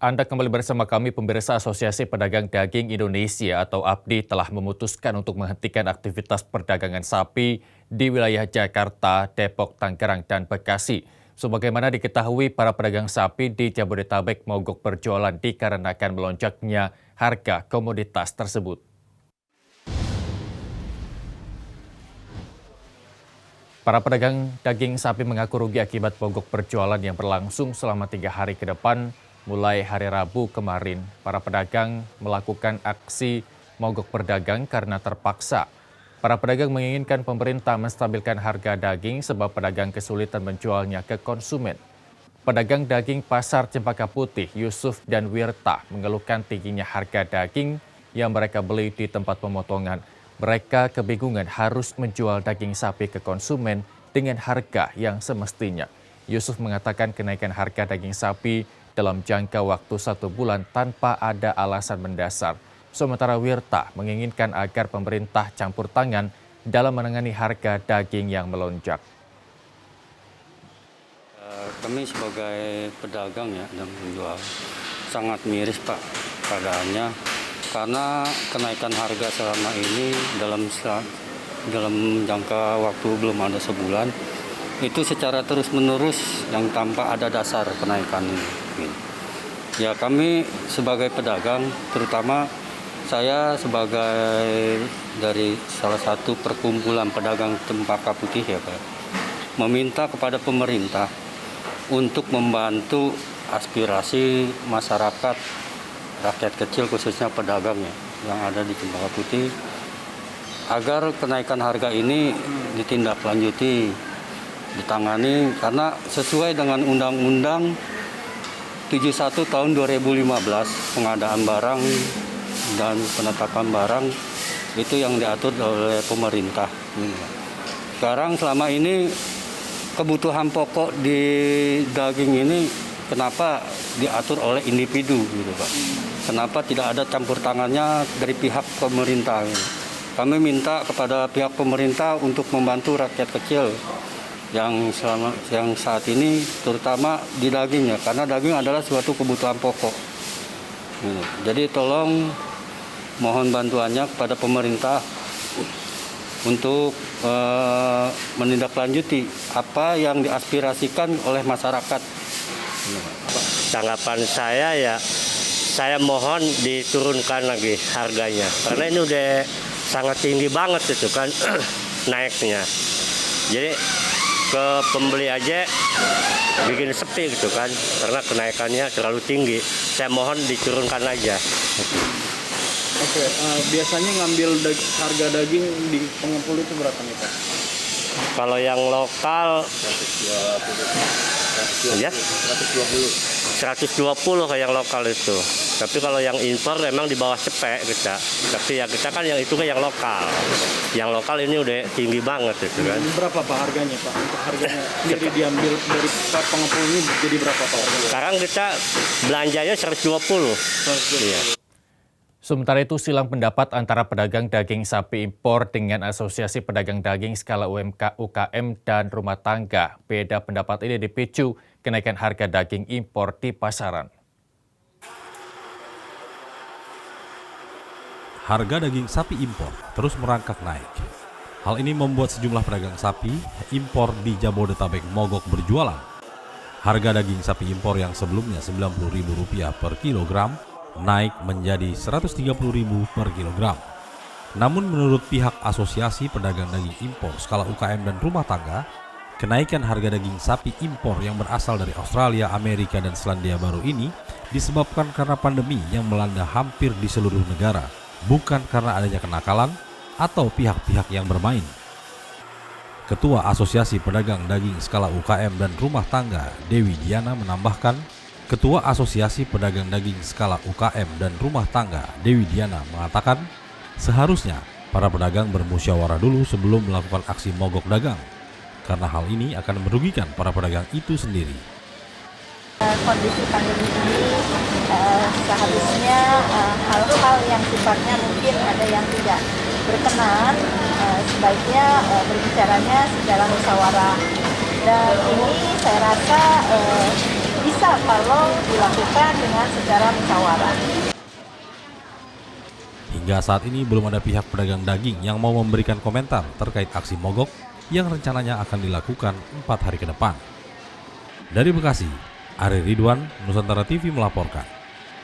Anda kembali bersama kami, pemirsa. Asosiasi Pedagang Daging Indonesia atau APDI telah memutuskan untuk menghentikan aktivitas perdagangan sapi di wilayah Jakarta, Depok, Tangerang, dan Bekasi. Sebagaimana diketahui, para pedagang sapi di Jabodetabek mogok berjualan dikarenakan melonjaknya harga komoditas tersebut. Para pedagang daging sapi mengaku rugi akibat mogok berjualan yang berlangsung selama 3 hari ke depan. Mulai hari Rabu kemarin, para pedagang melakukan aksi mogok berdagang karena terpaksa. Para pedagang menginginkan pemerintah menstabilkan harga daging sebab pedagang kesulitan menjualnya ke konsumen. Pedagang daging Pasar Cempaka Putih, Yusuf dan Wirta mengeluhkan tingginya harga daging yang mereka beli di tempat pemotongan. Mereka kebingungan harus menjual daging sapi ke konsumen dengan harga yang semestinya. Yusuf mengatakan kenaikan harga daging sapi dalam jangka waktu 1 bulan tanpa ada alasan mendasar. Sementara Wirta menginginkan agar pemerintah campur tangan dalam menangani harga daging yang melonjak. Kami sebagai pedagang ya dan menjual sangat miris Pak keadaannya, karena kenaikan harga selama ini dalam jangka waktu belum ada sebulan itu secara terus-menerus yang tanpa ada dasar kenaikan ini. Ya, kami sebagai pedagang, terutama saya sebagai dari salah satu perkumpulan pedagang Cempaka Putih ya Pak, meminta kepada pemerintah untuk membantu aspirasi masyarakat, rakyat kecil khususnya pedagangnya yang ada di Cempaka Putih, agar kenaikan harga ini ditindaklanjuti, ditangani, karena sesuai dengan Undang-Undang 71 tahun 2015 pengadaan barang dan penetapan barang itu yang diatur oleh pemerintah. Sekarang selama ini kebutuhan pokok di daging ini kenapa diatur oleh individu gitu Pak? Kenapa tidak ada campur tangannya dari pihak pemerintah? Kami minta kepada pihak pemerintah untuk membantu rakyat kecil yang saat ini terutama di dagingnya, karena daging adalah suatu kebutuhan pokok. Jadi tolong mohon bantuannya kepada pemerintah untuk menindaklanjuti apa yang diaspirasikan oleh masyarakat. Tanggapan saya ya, saya mohon diturunkan lagi harganya, karena ini udah sangat tinggi banget itu kan naiknya. Jadi ke pembeli aja bikin sepi gitu kan, karena kenaikannya terlalu tinggi. Saya mohon diturunkan aja. Oke, biasanya ngambil harga daging di pengepul itu berapa nih Pak? Kalau yang lokal ya 120 kayak yang lokal itu. Tapi kalau yang impor memang di bawah cepek kita. Tapi ya kita kan yang itu kan yang lokal. Yang lokal ini udah tinggi banget itu kan. Berapa Pak harganya Pak? Untuk harganya sendiri diambil dari pengepul ini jadi berapa Pak harganya? Sekarang kita belanjanya 120. Iya. Sementara itu, silang pendapat antara pedagang daging sapi impor dengan Asosiasi Pedagang Daging Skala UKM dan Rumah Tangga. Beda pendapat ini dipicu kenaikan harga daging impor di pasaran. Harga daging sapi impor terus merangkak naik. Hal ini membuat sejumlah pedagang sapi impor di Jabodetabek mogok berjualan. Harga daging sapi impor yang sebelumnya Rp90.000 per kilogram naik menjadi Rp130.000 per kilogram. Namun menurut pihak Asosiasi Pedagang Daging Impor Skala UKM dan Rumah Tangga, kenaikan harga daging sapi impor yang berasal dari Australia, Amerika, dan Selandia Baru ini disebabkan karena pandemi yang melanda hampir di seluruh negara, bukan karena adanya kenakalan atau pihak-pihak yang bermain. Ketua Asosiasi Pedagang Daging Skala UKM dan Rumah Tangga, Dewi Diana, menambahkan, Ketua Asosiasi Pedagang Daging Skala UKM dan Rumah Tangga, Dewi Diana, mengatakan seharusnya para pedagang bermusyawarah dulu sebelum melakukan aksi mogok dagang, karena hal ini akan merugikan para pedagang itu sendiri. Kondisi pandemi ini seharusnya hal-hal yang sifatnya mungkin ada yang tidak berkenan, sebaiknya berbicaranya secara musyawarah. Dan ini saya rasa bisa bisa kalau dilakukan dengan secara musyawarah. Hingga saat ini belum ada pihak pedagang daging yang mau memberikan komentar terkait aksi mogok yang rencananya akan dilakukan 4 hari ke depan. Dari Bekasi, Ari Ridwan, Nusantara TV melaporkan.